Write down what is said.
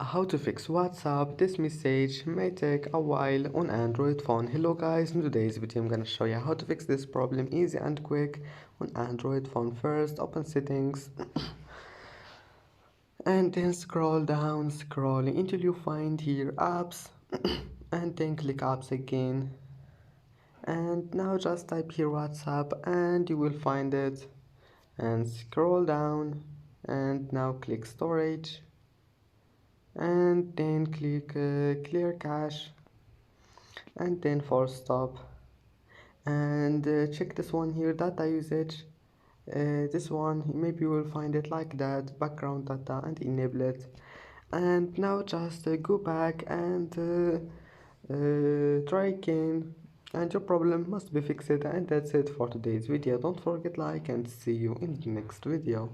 How to fix WhatsApp. This message may take a while on Android phone. Hello guys, in today's video I'm gonna show you how to fix this problem easy and quick on Android phone. First, open settings and then scroll down, scrolling until you find here apps and then click apps again. And now just type here WhatsApp and you will find it, and scroll down and now click storage and then click clear cache and then force stop, and check this one here, data usage. This one maybe you will find it like that, background data, and enable it. And now just go back and try again, and your problem must be fixed. And that's it for today's video. Don't forget like and see you in the next video.